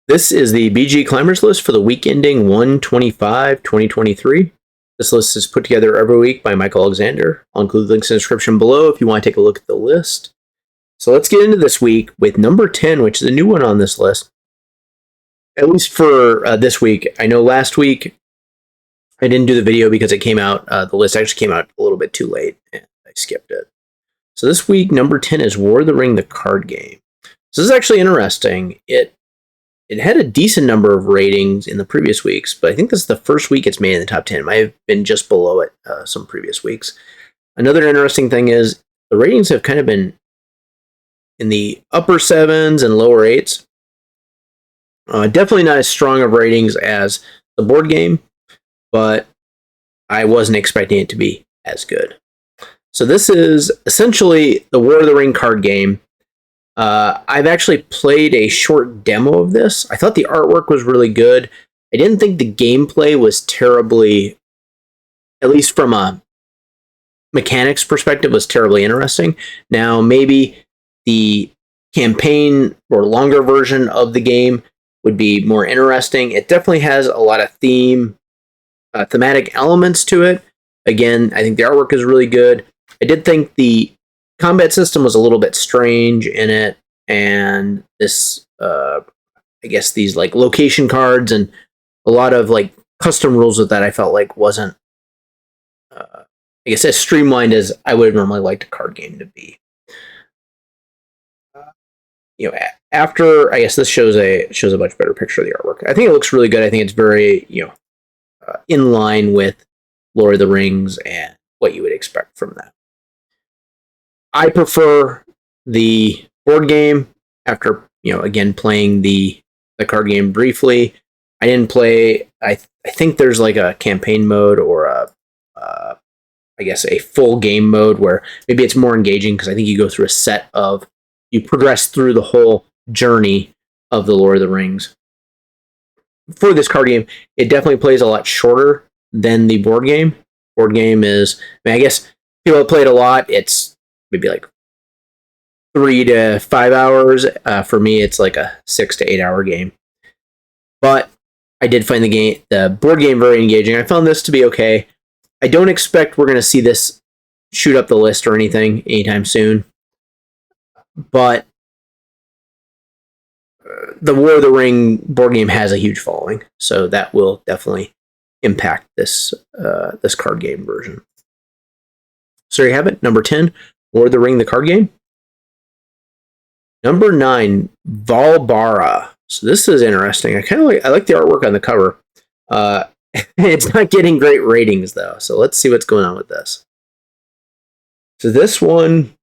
This is the BG Climbers list for the week ending 1/25/2023. This list is put together every week by Michael Alexander. I'll include links in the description below if you want to take a look at the list. So let's get into this week with number 10, which is a new one on this list. At least for this week. I know last week I didn't do the video because it came out, the list actually came out a little bit too late, and I skipped it. So this week, number 10 is War of the Ring, the card game. So this is actually interesting. It had a decent number of ratings in the previous weeks, but I think this is the first week it's made in the top 10. It might have been just below it some previous weeks. Another interesting thing is the ratings have kind of been in the upper 7s and lower 8s. Definitely not as strong of ratings as the board game, but I wasn't expecting it to be as good. So this is essentially the War of the Ring card game. I've actually played a short demo of this. I thought the artwork was really good. I didn't think the gameplay was terribly, at least from a mechanics perspective, was terribly interesting. Now, maybe the campaign or longer version of the game would be more interesting. It definitely has a lot of thematic elements to it. Again, I think the artwork is really good. I did think the combat system was a little bit strange in it, and this, I guess these like location cards and a lot of like custom rules with that I felt like wasn't, I guess, as streamlined as I would have normally liked a card game to be. After, I guess this shows a much better picture of the artwork. I think it looks really good. I think it's very, in line with Lord of the Rings and what you would expect from that. I prefer the board game after, again, playing the card game briefly. I didn't play, I think there's like a campaign mode or I guess a full game mode where maybe it's more engaging because I think you go through you progress through the whole journey of the Lord of the Rings. For this card game, it definitely plays a lot shorter than the board game. Board game is, I guess people have played a lot. It's maybe like 3 to 5 hours. For me, it's like a 6 to 8 hour game. But I did find the board game very engaging. I found this to be okay. I don't expect we're going to see this shoot up the list or anything anytime soon. But the War of the Ring board game has a huge following, so that will definitely impact this card game version. So there you have it, number 10, War of the Ring, the card game. Number 9, Volabara. So this is interesting. I like the artwork on the cover. It's not getting great ratings though, so let's see what's going on with this. So this one,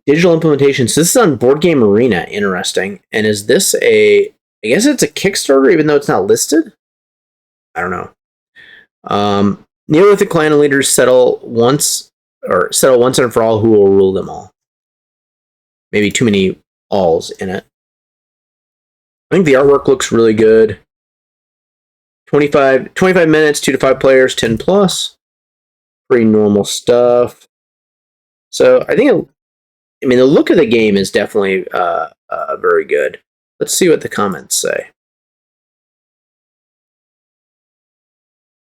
digital implementation. So this is on Board Game Arena. Interesting. And is this I guess it's a Kickstarter, even though it's not listed? I don't know. Neolithic clan leaders settle once and for all who will rule them all. Maybe too many alls in it. I think the artwork looks really good. 25 minutes, 2 to 5 players, 10 plus. Pretty normal stuff. So I think the look of the game is definitely very good. Let's see what the comments say.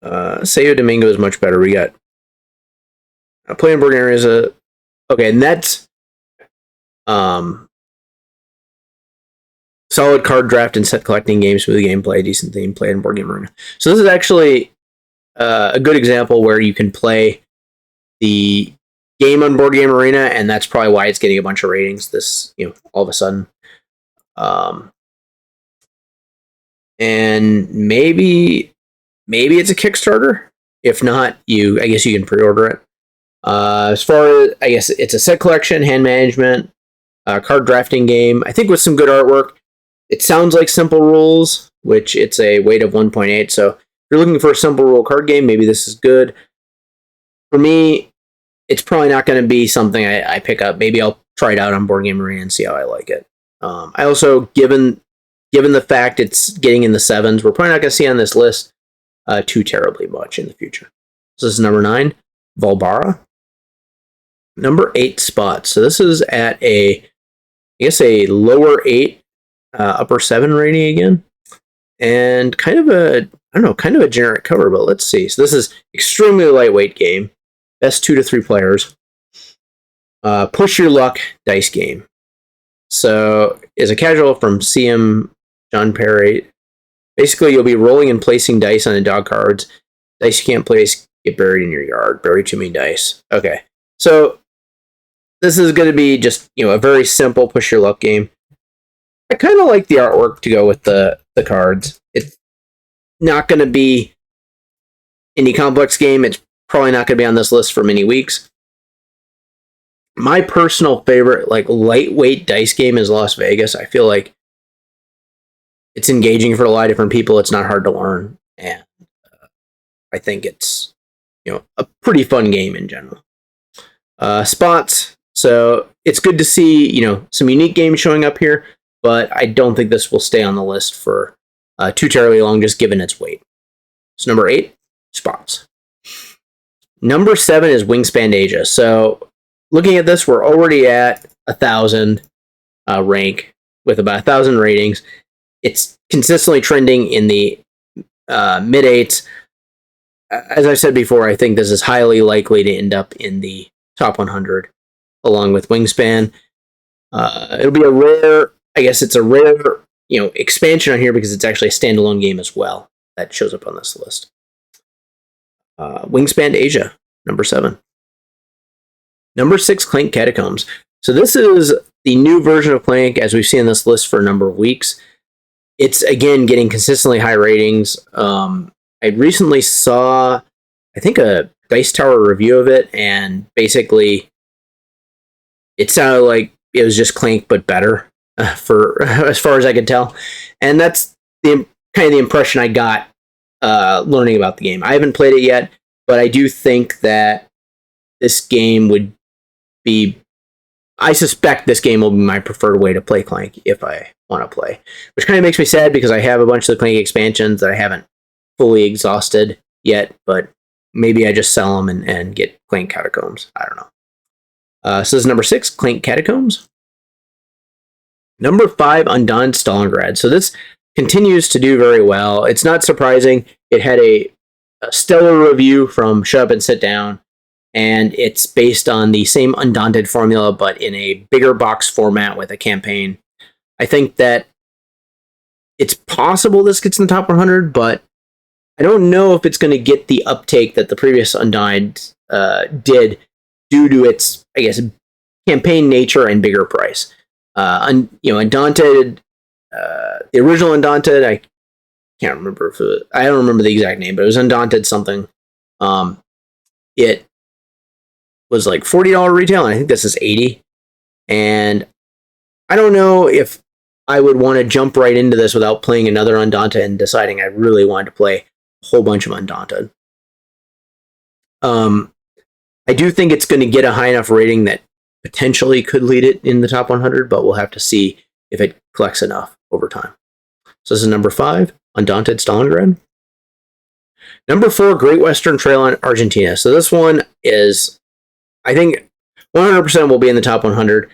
Sayo Domingo is much better. We got playing board area is okay, and that's solid card draft and set collecting games with the gameplay, decent theme, play in Board Game Arena. So this is actually a good example where you can play the game on Board Game Arena, and that's probably why it's getting a bunch of ratings this, all of a sudden. And maybe it's a Kickstarter. If not, I guess you can pre-order it. As far as, I guess it's a set collection, hand management, card drafting game. I think with some good artwork. It sounds like simple rules, which it's a weight of 1.8. So if you're looking for a simple rule card game, maybe this is good. For me, it's probably not going to be something I pick up. Maybe I'll try it out on Board Game Arena and see how I like it. I also, given the fact it's getting in the 7s, we're probably not going to see on this list too terribly much in the future. So this is number 9, Volabara. Number 8 spot. So this is at a lower 8, upper 7 rating again. and kind of a generic cover, but let's see. So this is extremely lightweight game. Best 2 to 3 players. Push your luck dice game. So as a casual from CM John Perry, basically you'll be rolling and placing dice on the dog cards. Dice you can't place get buried in your yard. Bury too many dice. Okay, so this is going to be just a very simple push your luck game. I kind of like the artwork to go with the cards. It's not going to be any complex game. It's probably not going to be on this list for many weeks. My personal favorite, lightweight dice game is Las Vegas. I feel like it's engaging for a lot of different people. It's not hard to learn, and I think it's a pretty fun game in general. Spots. So it's good to see some unique games showing up here, but I don't think this will stay on the list for too terribly long, just given its weight. So number 8, spots. Number 7 is Wingspan Asia. So looking at this, we're already at 1,000 rank with about 1,000 ratings. It's consistently trending in the mid 8s. As I said before, I think this is highly likely to end up in the top 100 along with Wingspan. It'll be a rare, expansion on here because it's actually a standalone game as well that shows up on this list. Wingspan Asia, number 7. Number 6, Clank Catacombs. So this is the new version of Clank, as we've seen on this list for a number of weeks. It's, again, getting consistently high ratings. I recently saw, I think, a Dice Tower review of it, and basically it sounded like it was just Clank, but better, for as far as I could tell. And that's the kind of the impression I got learning about the game. I haven't played it yet, but I do think that this game would be... I suspect this game will be my preferred way to play Clank if I want to play. Which kind of makes me sad because I have a bunch of the Clank expansions that I haven't fully exhausted yet, but maybe I just sell them and get Clank Catacombs. I don't know. So this is number 6, Clank Catacombs. Number 5, Undaunted Stalingrad. So this continues to do very well. It's not surprising. It had a stellar review from Shut Up and Sit Down, and it's based on the same Undaunted formula, but in a bigger box format with a campaign. I think that it's possible this gets in the top 100, but I don't know if it's going to get the uptake that the previous Undaunted did due to its, campaign nature and bigger price. Undaunted, the original Undaunted, I can't remember I don't remember the exact name, but it was Undaunted something. It was like $40 retail, and I think this is $80. And I don't know if I would want to jump right into this without playing another Undaunted and deciding I really wanted to play a whole bunch of Undaunted. I do think it's going to get a high enough rating that potentially could lead it in the top 100, but we'll have to see if it collects enough over time. So this is number 5, Undaunted Stalingrad. Number 4, Great Western Trail in Argentina. So this one is, I think, 100% will be in the top 100,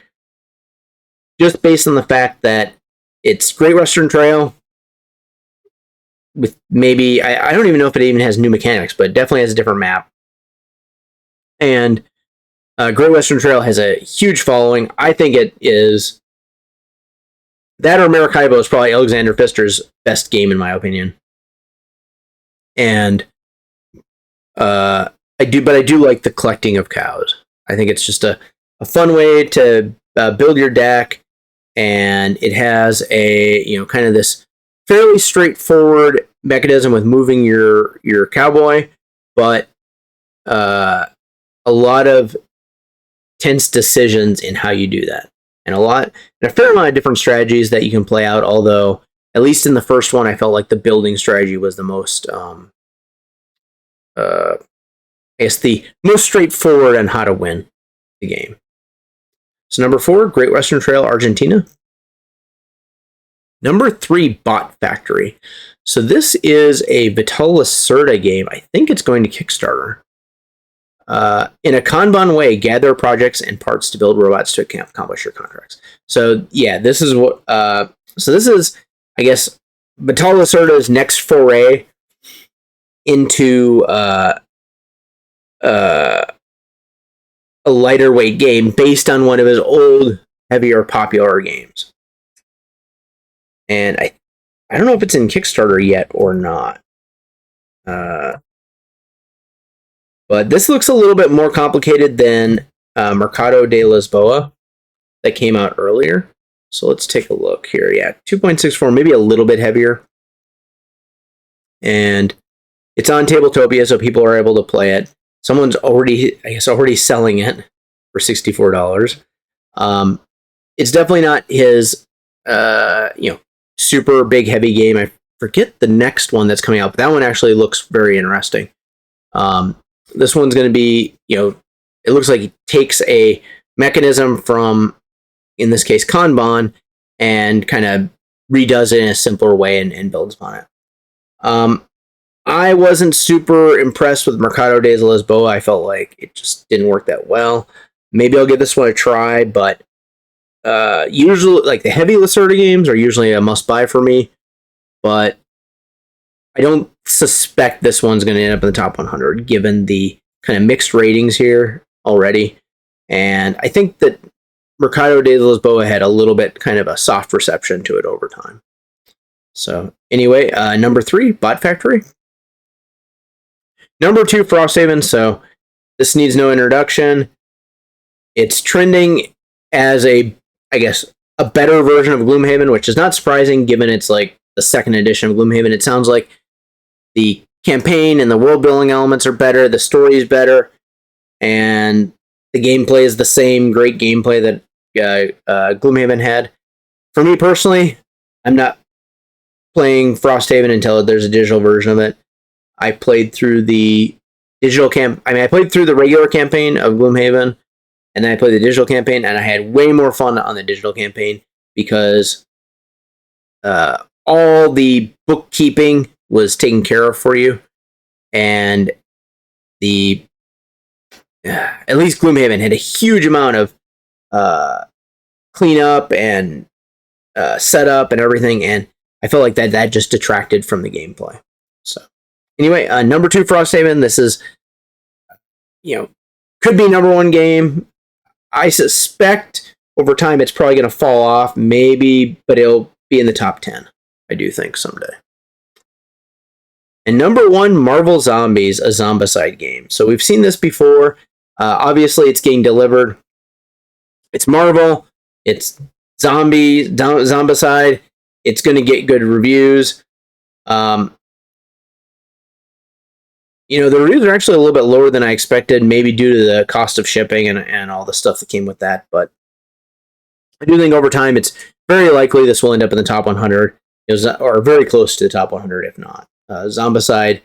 just based on the fact that it's Great Western Trail with maybe, I don't even know if it even has new mechanics, but it definitely has a different map. And Great Western Trail has a huge following. I think it is... That or Maracaibo is probably Alexander Pfister's best game, in my opinion. And I do like the collecting of cows. I think it's just a fun way to build your deck, and it has a kind of this fairly straightforward mechanism with moving your cowboy, but a lot of tense decisions in how you do that, and a fair amount of different strategies that you can play out. Although, at least in the first one, I felt like the building strategy was the most, the most straightforward on how to win the game. So number 4, Great Western Trail, Argentina. Number 3, Bot Factory. So this is a Vital Lacerda game. I think it's going to Kickstarter. In a Kanban way, gather projects and parts to build robots to accomplish your contracts. So yeah, this is what. So this is, I guess, Battle Lacerda's next foray into a lighter weight game based on one of his old, heavier, popular games. And I don't know if it's in Kickstarter yet or not. But this looks a little bit more complicated than Mercado de Lisboa that came out earlier. So let's take a look here. Yeah, 2.64, maybe a little bit heavier. And it's on Tabletopia, so people are able to play it. Someone's already selling it for $64. It's definitely not his, super big heavy game. I forget the next one that's coming out, but that one actually looks very interesting. This one's going to be, it looks like he takes a mechanism from, in this case, Kanban, and kind of redoes it in a simpler way and builds upon it. I wasn't super impressed with Mercado de Lisboa. I felt like it just didn't work that well. Maybe I'll give this one a try, but usually, like, the heavy Lacerda games are usually a must-buy for me, but I don't suspect this one's going to end up in the top 100, given the kind of mixed ratings here already. And I think that Mercado de Lisboa had a little bit kind of a soft reception to it over time. So anyway, number 3, Bot Factory. Number 2, Frosthaven. So this needs no introduction. It's trending as a better version of Gloomhaven, which is not surprising given it's like the second edition of Gloomhaven. It sounds like the campaign and the world building elements are better, the story is better, and the gameplay is the same great gameplay that Gloomhaven had. For me personally, I'm not playing Frosthaven until there's a digital version of it. I played through the I played through the regular campaign of Gloomhaven, and then I played the digital campaign, and I had way more fun on the digital campaign because all the bookkeeping was taken care of for you, and at least Gloomhaven had a huge amount of cleanup and setup and everything, and I felt like that just detracted from the gameplay. So anyway, number 2, Frosthaven. This is, could be number 1 game. I suspect over time it's probably going to fall off, maybe, but it'll be in the top 10. I do think someday. And number 1, Marvel Zombies, a Zombicide game. So we've seen this before. Obviously, it's getting delivered. It's Marvel. It's Zombicide. It's going to get good reviews. The reviews are actually a little bit lower than I expected, maybe due to the cost of shipping and all the stuff that came with that. But I do think over time, it's very likely this will end up in the top 100, or very close to the top 100, if not. Zombicide,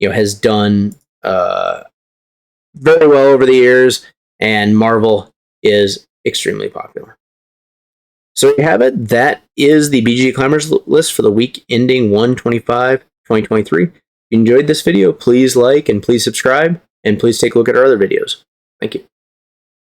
has done very well over the years, and Marvel is extremely popular. So there you have it. That is the BG Climbers list for the week ending 1/25/2023. If you enjoyed this video, please like and please subscribe, and please take a look at our other videos. Thank you.